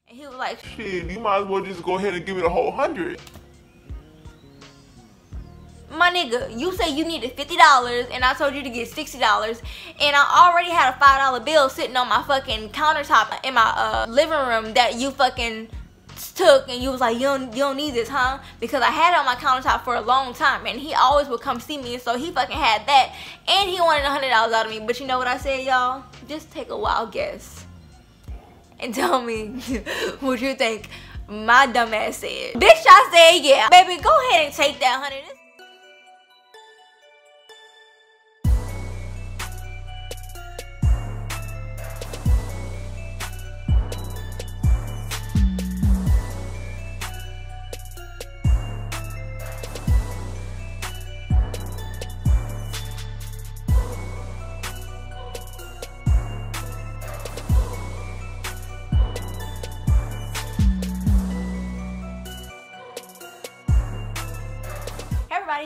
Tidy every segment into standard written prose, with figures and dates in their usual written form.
And he was like, shit, you might as well just go ahead and give me the whole 100. my nigga, you say you needed $50 and I told you to get $60, and I already had a $5 bill sitting on my fucking countertop in my living room that you fucking took, and you was like, you don't need this, huh? Because I had it on my countertop for a long time, and he always would come see me, so he fucking had that, and he wanted $100 out of me. But you know what I said, y'all? Just take a wild guess and tell me what you think my dumb ass said. Bitch, I said yeah. Baby, go ahead and take that 100.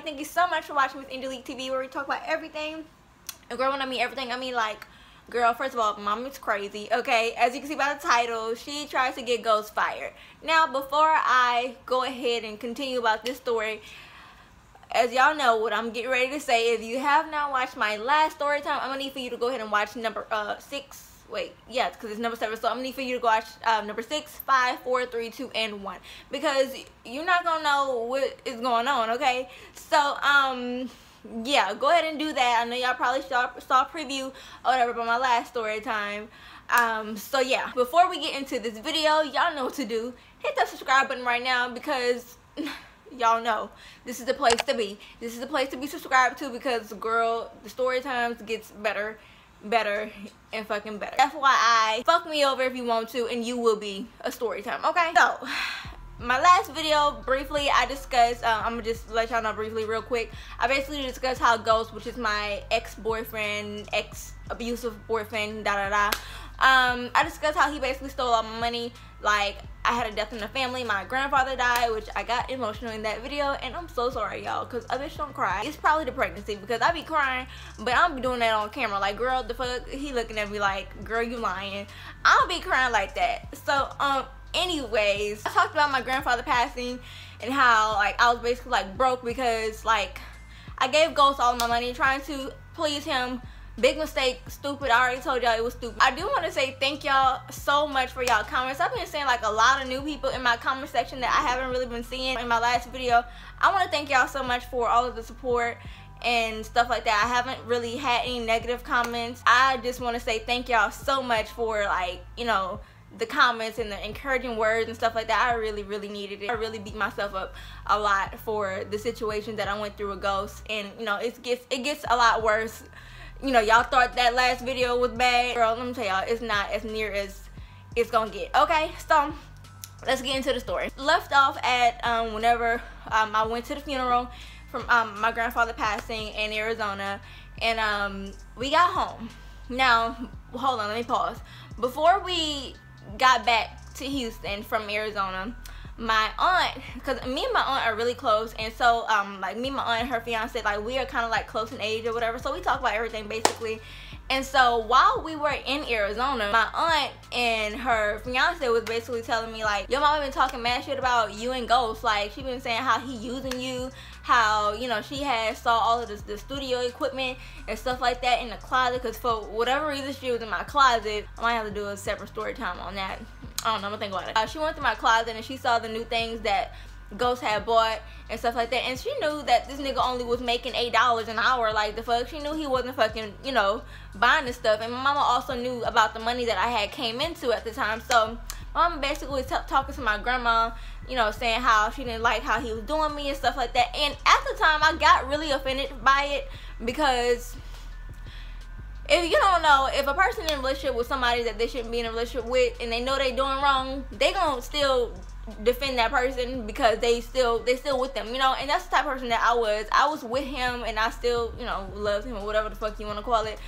Thank you so much for watching MissAngeliqueTV, where we talk about everything. And girl, when I mean everything, I mean like, girl, first of all, mommy's crazy, okay? As you can see by the title, she tries to get Ghost fired. Now, before I go ahead and continue about this story, as y'all know, what I'm getting ready to say, if you have not watched my last story time, I'm gonna need for you to go ahead and watch number 6. Wait, yeah, because it's number 7, so I'm gonna need for you to go watch number 6, 5, 4, 3, 2, and 1, because you're not gonna know what is going on, okay? So yeah, go ahead and do that. I know y'all probably saw a preview or whatever about my last story time. So yeah, before we get into this video, y'all know what to do. Hit that subscribe button right now, because y'all know this is the place to be. This is the place to be subscribed to, because girl, the story times gets better and fucking better. FYI, fuck me over if you want to, and you will be a story time, okay? So my last video, briefly, I discussed, I'm gonna just let y'all know briefly real quick, I basically discussed how Ghost, which is my ex-boyfriend, ex-abusive boyfriend, I discussed how he basically stole all my money. Like, I had a death in the family, my grandfather died, which I got emotional in that video, and I'm so sorry, y'all, because a bitch don't cry. It's probably the pregnancy, because I be crying, but I don't be doing that on camera. Like, girl, the fuck, he looking at me like, girl, you lying. I don't be crying like that. So, anyways, I talked about my grandfather passing, and how, like, I was basically, like, broke, because, like, I gave Ghost all my money, trying to please him. Big mistake, stupid. I already told y'all it was stupid. I do want to say thank y'all so much for y'all comments. I've been seeing like a lot of new people in my comment section that I haven't really been seeing in my last video. I want to thank y'all so much for all of the support and stuff like that. I haven't really had any negative comments. I just want to say thank y'all so much for, like, you know, the comments and the encouraging words and stuff like that. I really needed it. I really beat myself up a lot for the situation that I went through with Ghost, and you know, it gets a lot worse. You know, y'all thought that last video was bad. Girl, let me tell y'all, it's not as near as it's gonna get. Okay, so let's get into the story. Left off at whenever I went to the funeral from my grandfather passing in Arizona, and we got home. Now, hold on, let me pause. Before we got back to Houston from Arizona, my aunt, because me and my aunt are really close, and so like me and my aunt and her fiance, like, we are kind of like close in age or whatever, so we talk about everything basically. And so while we were in Arizona, my aunt and her fiance was basically telling me like, your mama been talking mad shit about you and Ghost. Like, she been saying how he using you, how, you know, she had saw all of the studio equipment and stuff like that in the closet, because for whatever reason she was in my closet. I might have to do a separate story time on that. I don't know, I'm gonna think about it. She went through my closet and she saw the new things that Ghost had bought and stuff like that, and she knew that this nigga only was making $8 an hour. Like, the fuck, she knew he wasn't fucking, you know, buying this stuff. And my mama also knew about the money that I had came into at the time. So my mama basically was talking to my grandma, you know, saying how she didn't like how he was doing me and stuff like that. And at the time, I got really offended by it, because if you don't know, if a person in a relationship with somebody that they shouldn't be in a relationship with, and they know they doing wrong, they gonna still defend that person, because they still with them, you know. And that's the type of person that I was with him, and I still, you know, loved him, or whatever the fuck you want to call it.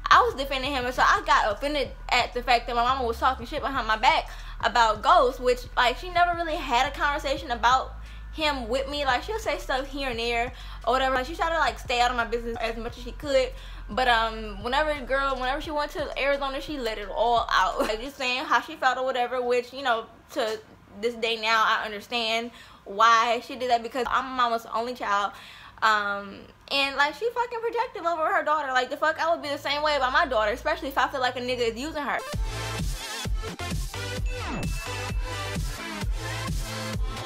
I was defending him, and so I got offended at the fact that my mama was talking shit behind my back about Ghost, which, like, she never really had a conversation about him with me. Like, she'll say stuff here and there or whatever. Like, she tried to like stay out of my business as much as she could. But whenever she went to Arizona, she let it all out. Like, just saying how she felt or whatever, which, you know, to this day now I understand why she did that, because I'm my mama's only child. And like, she fucking protective over her daughter. Like, the fuck, I would be the same way about my daughter, especially if I feel like a nigga is using her.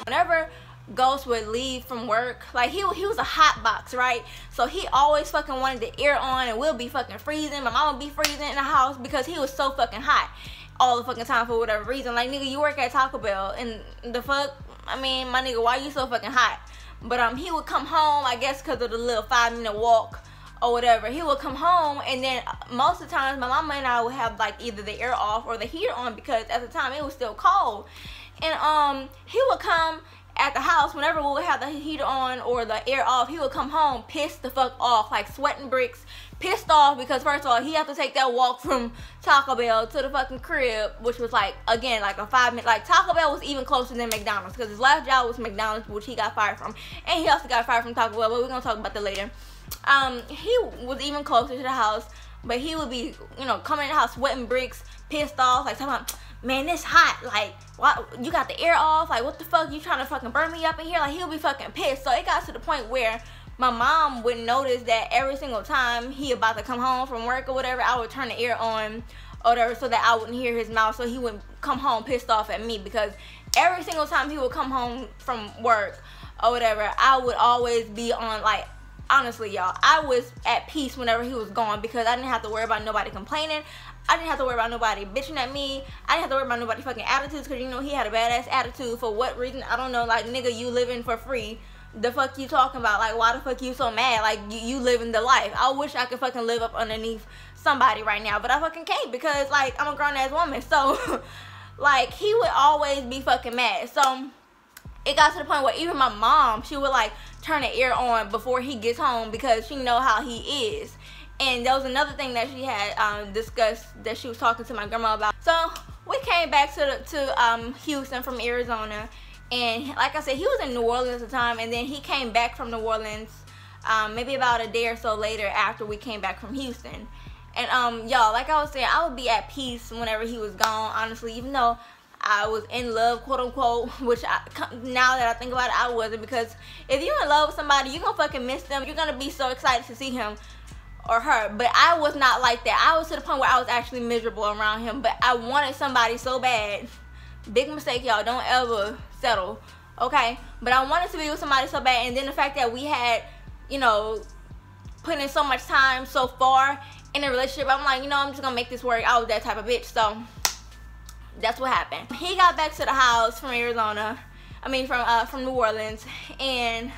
Whenever Ghost would leave from work, like, he was a hot box, right? So he always fucking wanted the air on, and we'll be fucking freezing. My mama be freezing in the house because he was so fucking hot all the fucking time for whatever reason. Like, nigga, you work at Taco Bell, and the fuck, I mean, my nigga, why you so fucking hot? But he would come home, I guess because of the little 5-minute walk or whatever. He would come home, and then most of the times my mama and I would have like either the air off or the heater on, because at the time it was still cold. And he would come at the house whenever we would have the heater on or the air off. He would come home pissed the fuck off, like sweating bricks, pissed off, because first of all, he had to take that walk from Taco Bell to the fucking crib, which was like, again, like a 5-minute, like Taco Bell was even closer than McDonald's, because his last job was McDonald's, which he got fired from, and he also got fired from Taco Bell, but we're gonna talk about that later. He was even closer to the house, but he would be, you know, coming in the house sweating bricks, pissed off, like talking about, man, it's hot, like, why you got the air off, like, what the fuck, you trying to fucking burn me up in here? Like, he'll be fucking pissed. So it got to the point where my mom would notice that every single time he about to come home from work or whatever, I would turn the air on or whatever, so that I wouldn't hear his mouth, so he wouldn't come home pissed off at me. Because every single time he would come home from work or whatever, I would always be on, like, honestly, y'all, I was at peace whenever he was gone, because I didn't have to worry about nobody complaining. I didn't have to worry about nobody bitching at me. I didn't have to worry about nobody fucking attitudes, because, you know, he had a badass attitude. For what reason? I don't know. Like, nigga, you living for free. The fuck you talking about? Like, why the fuck you so mad? Like, you living the life. I wish I could fucking live up underneath somebody right now, but I fucking can't, because, like, I'm a grown-ass woman. So, like, he would always be fucking mad. So it got to the point where even my mom, she would, like, turn the air on before he gets home, because she know how he is. And there was another thing that she had discussed, that she was talking to my grandma about. So we came back to Houston from Arizona, and like I said, he was in New Orleans at the time, and then he came back from New Orleans maybe about a day or so later after we came back from Houston. And y'all, like I was saying, I would be at peace whenever he was gone, honestly, even though I was in love, quote unquote, which now that I think about it, I wasn't, because if you're in love with somebody, you're gonna fucking miss them. You're gonna be so excited to see him or her. But I was not like that. I was to the point where I was actually miserable around him, but I wanted somebody so bad. Big mistake, y'all. Don't ever settle, okay? But I wanted to be with somebody so bad, and then the fact that we had, you know, put in so much time so far in a relationship, I'm like, you know, I'm just gonna make this work. I was that type of bitch. So that's what happened. He got back to the house from Arizona, I mean from New Orleans, and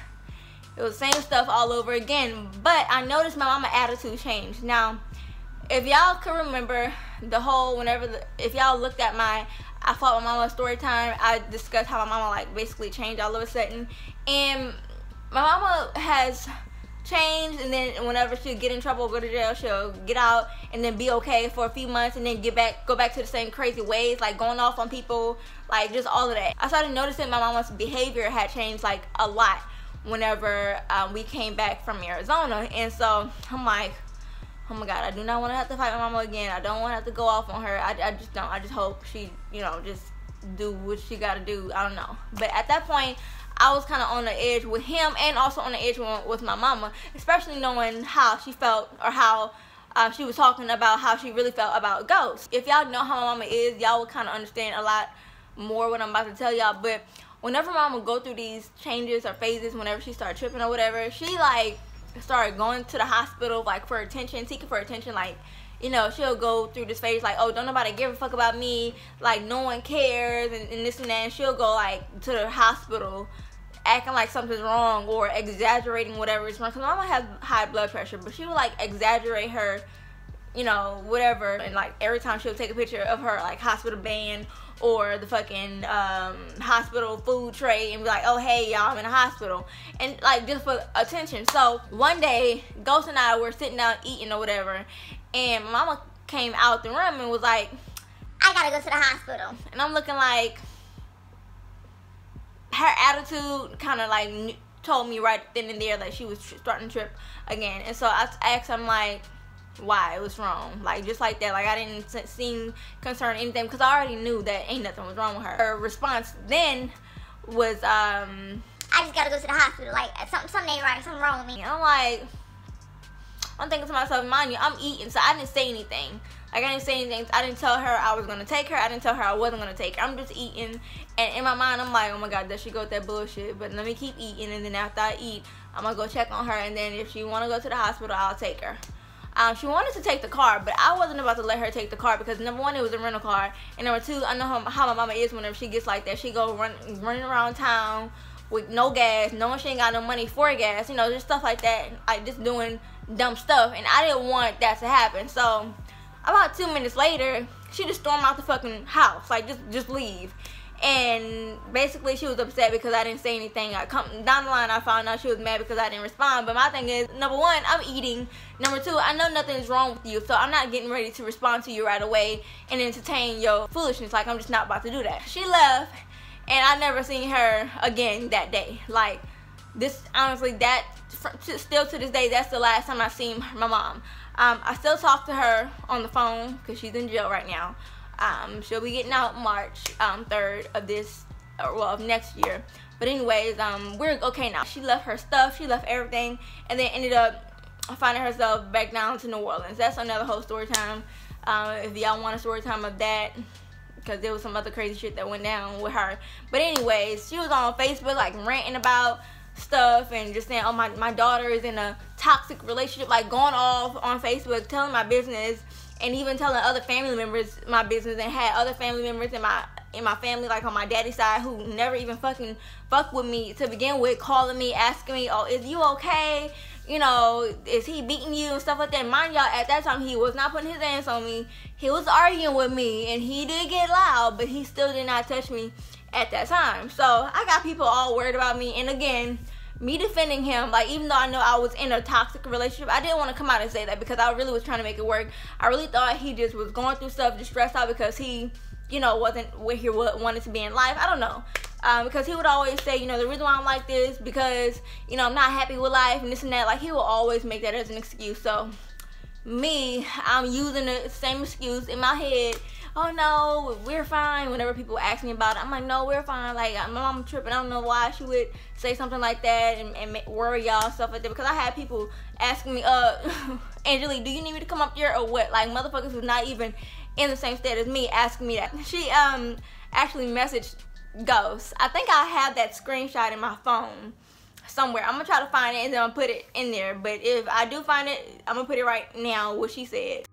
it was the same stuff all over again. But I noticed my mama attitude changed. Now, if y'all can remember the whole, if y'all looked at my I Fought My Mama story time, I discussed how my mama like basically changed all of a sudden. And my mama has changed, and then whenever she'll get in trouble, go to jail, she'll get out and then be okay for a few months, and then go back to the same crazy ways, like going off on people, like just all of that. I started noticing my mama's behavior had changed like a lot whenever we came back from Arizona. And so I'm like, oh my god, I do not want to have to fight my mama again. I don't want to have to go off on her. I just don't. I just hope she, you know, just do what she got to do. I don't know. But at that point, I was kind of on the edge with him, and also on the edge with my mama, especially knowing how she felt, or how she was talking about how she really felt about ghosts. If y'all know how my mama is, y'all would kind of understand a lot more what I'm about to tell y'all. But whenever mama would go through these changes or phases, whenever she started tripping or whatever, she like started going to the hospital like for attention, seeking for attention. Like, you know, she'll go through this phase like, oh, don't nobody give a fuck about me, like no one cares, and this and that. And she'll go like to the hospital acting like something's wrong or exaggerating whatever is wrong. Because mama has high blood pressure, but she would like exaggerate her, you know, whatever. And like every time she'll take a picture of her like hospital band or the fucking hospital food tray and be like, oh hey y'all, I'm in the hospital, and like just for attention. So one day Ghost and I were sitting down eating or whatever, and mama came out the room and was like, I gotta go to the hospital. And I'm looking like, her attitude kind of like told me right then and there that she was starting to trip again. And so I asked him like, why? It was wrong, like just like that. Like I didn't seem concerned or anything because I already knew that ain't nothing was wrong with her. Her response then was I just gotta go to the hospital, like something ain't right, something wrong with me. And I'm like, I'm thinking to myself, mind you, I'm eating, so I didn't say anything. Like I didn't say anything. I didn't tell her I was gonna take her. I didn't tell her I wasn't gonna take her. I'm just eating, and in my mind I'm like, oh my god, there she go with that bullshit. But let me keep eating, and then after I eat, I'm gonna go check on her, and then if she wanna go to the hospital, I'll take her. She wanted to take the car, but I wasn't about to let her take the car because number one, it was a rental car, and number two, I know how my mama is whenever she gets like that. She go running around town with no gas, knowing she ain't got no money for gas, you know, just stuff like that, like just doing dumb stuff, and I didn't want that to happen. So about 2 minutes later, she just stormed out the fucking house, like just leave. And basically she was upset because I didn't say anything. Down the line I found out she was mad because I didn't respond. But my thing is, number one, I'm eating. Number two, I know nothing's wrong with you, so I'm not getting ready to respond to you right away and entertain your foolishness. Like I'm just not about to do that. She left, and I never seen her again that day. Like this, honestly, that still to this day, that's the last time I seen my mom. I still talk to her on the phone because she's in jail right now. She'll be getting out March 3rd of next year. But anyways, we're okay now. She left her stuff, she left everything, and then ended up finding herself back down to New Orleans. That's another whole story time. If y'all want a story time of that, because there was some other crazy shit that went down with her. But anyways, she was on Facebook like ranting about stuff and just saying, oh, my daughter is in a toxic relationship, like going off on Facebook, telling my business, and even telling other family members my business, and had other family members in my family, like on my daddy's side, who never even fucking fuck with me to begin with, calling me, asking me, oh, is you okay? You know, is he beating you and stuff like that? Mind y'all, at that time, he was not putting his hands on me. He was arguing with me, and he did get loud, but he still did not touch me at that time. So I got people all worried about me, and again, me defending him, like even though I know I was in a toxic relationship, I didn't want to come out and say that because I really was trying to make it work. I really thought he just was going through stuff, just stressed out because he, you know, wasn't where he wanted to be in life. I don't know. Because he would always say, you know, the reason why I'm like this because, you know, I'm not happy with life and this and that. Like he will always make that as an excuse. So me, I'm using the same excuse in my head. Oh no, we're fine. Whenever people ask me about it, I'm like, no, we're fine. Like my mom tripping. I don't know why she would say something like that and worry y'all, stuff like that. Because I had people asking me, Angelique, do you need me to come up here or what? Like motherfuckers who's not even in the same state as me asking me that. She actually messaged Ghost. I think I have that screenshot in my phone somewhere. I'm gonna try to find it and then I'll put it in there. But if I do find it, I'm gonna put it right now what she said.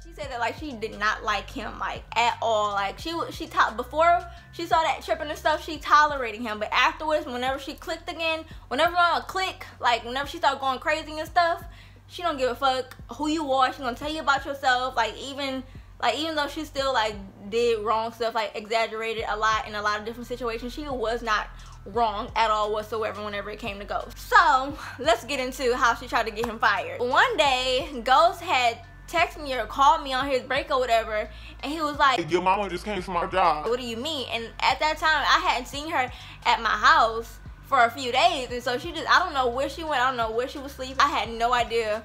She said that like she did not like him like at all. Like before she saw that tripping and stuff, she tolerated him, but afterwards, whenever she clicked again, whenever I click, like whenever she started going crazy and stuff, she don't give a fuck who you are. She gonna tell you about yourself. Like even though she still like did wrong stuff, like exaggerated a lot in a lot of different situations, she was not wrong at all whatsoever whenever it came to Ghost. So let's get into how she tried to get him fired. One day, Ghost had text me or called me on his break or whatever, and he was like, your mama just came from my job. What do you mean? And at that time I hadn't seen her at my house for a few days, and so she just, I don't know where she went, I don't know where she was sleeping. I had no idea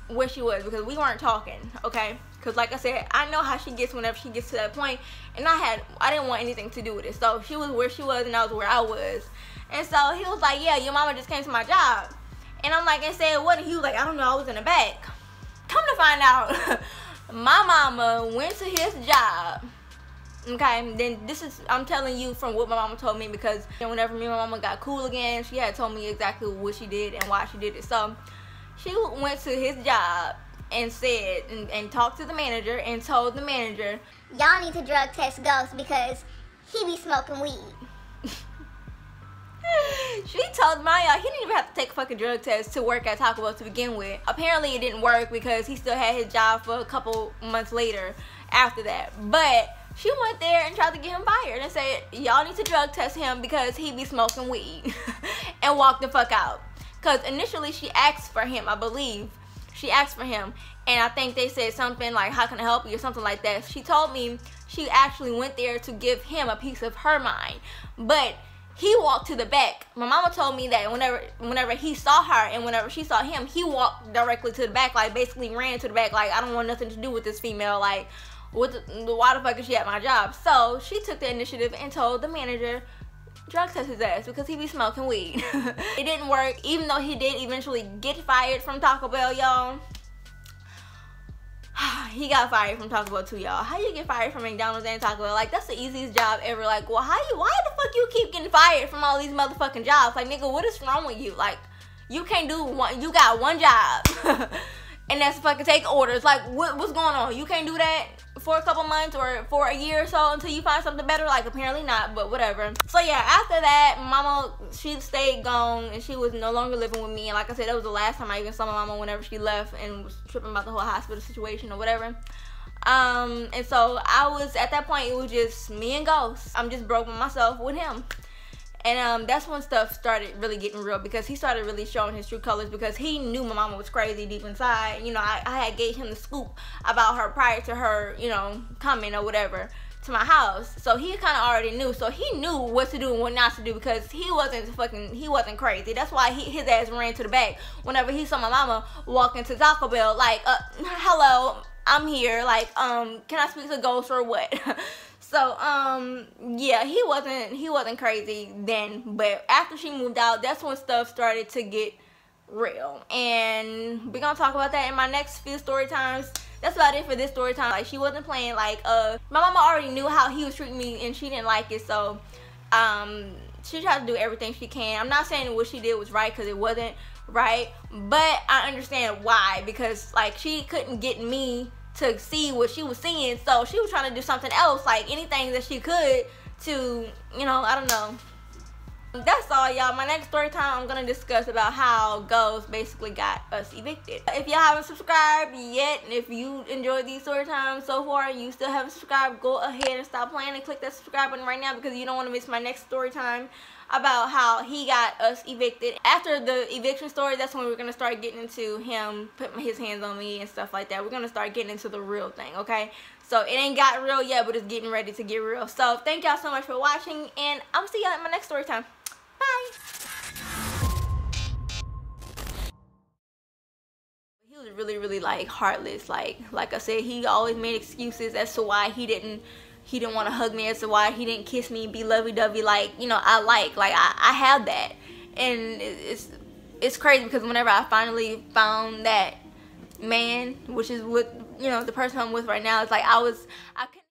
where she was because we weren't talking, okay? Because like I said, I know how she gets whenever she gets to that point, and I didn't want anything to do with it. So she was where she was and I was where I was. And so he was like, yeah, your mama just came to my job. And I'm like, and said what? And he was like, I don't know, I was in the back. Come to find out, my mama went to his job. Okay, then this is, I'm telling you from what my mama told me, because whenever me and my mama got cool again, she had told me exactly what she did and why she did it. So she went to his job and said, and talked to the manager and told the manager, y'all need to drug test Ghost because he be smoking weed. She told Maya he didn't even have to take a fucking drug test to work at Taco Bell to begin with. Apparently it didn't work because he still had his job for a couple months later after that. But she went there and tried to get him fired and said, y'all need to drug test him because he be smoking weed. And walked the fuck out. Because initially she asked for him, I believe. She asked for him. And I think they said something like, how can I help you, or something like that. She told me she actually went there to give him a piece of her mind. But he walked to the back. My mama told me that whenever he saw her and whenever she saw him, he walked directly to the back, like basically ran to the back, like I don't want nothing to do with this female, like why the fuck is she at my job? So she took the initiative and told the manager, drug test his ass because he be smoking weed. It didn't work, even though he did eventually get fired from Taco Bell, y'all. He got fired from Taco Bell too, y'all. How you get fired from McDonald's and Taco Bell? Like, that's the easiest job ever. Like, well, why the fuck you keep getting fired from all these motherfucking jobs? Like, nigga, what is wrong with you? Like, you can't do one, you got one job. And that's fucking take orders. Like, what's going on? You can't do that for a couple months or for a year or so until you find something better? Like, apparently not, but whatever. So yeah, after that, mama, she stayed gone and she was no longer living with me. And like I said, that was the last time I even saw my mama whenever she left and was tripping about the whole hospital situation or whatever. And so I was, at that point, it was just me and Ghost. I'm just broke with myself with him. And that's when stuff started really getting real, because he started really showing his true colors, because he knew my mama was crazy deep inside. You know, I had gave him the scoop about her prior to her, you know, coming or whatever to my house. So he kind of already knew. So he knew what to do and what not to do, because he wasn't crazy. That's why his ass ran to the back whenever he saw my mama walk into Taco Bell like, hello, I'm here. Like, can I speak to Ghost or what? So, yeah, he wasn't crazy then, but after she moved out, that's when stuff started to get real, and we're gonna talk about that in my next few story times. That's about it for this story time. Like, she wasn't playing. Like, my mama already knew how he was treating me, and she didn't like it, so, she tried to do everything she can. I'm not saying what she did was right, because it wasn't right, but I understand why, because, like, she couldn't get me to see what she was seeing, so she was trying to do something else, like anything that she could to, you know, I don't know. That's all, y'all. My next story time, I'm gonna discuss about how Ghost basically got us evicted. If y'all haven't subscribed yet, and if you enjoyed these story times so far, you still haven't subscribed, go ahead and stop playing and click that subscribe button right now, because you don't want to miss my next story time about how he got us evicted. After the eviction story, that's when we're gonna start getting into him putting his hands on me and stuff like that. We're gonna start getting into the real thing, okay? So it ain't got real yet, but it's getting ready to get real. So thank y'all so much for watching, and I'll see y'all in my next story time. Bye. He was really like heartless. Like I said, he always made excuses as to why he didn't want to hug me, as to why he didn't kiss me, be lovey-dovey, like, you know, I have that. And it's crazy, because whenever I finally found that man, which is what, you know, the person I'm with right now, it's like I couldn't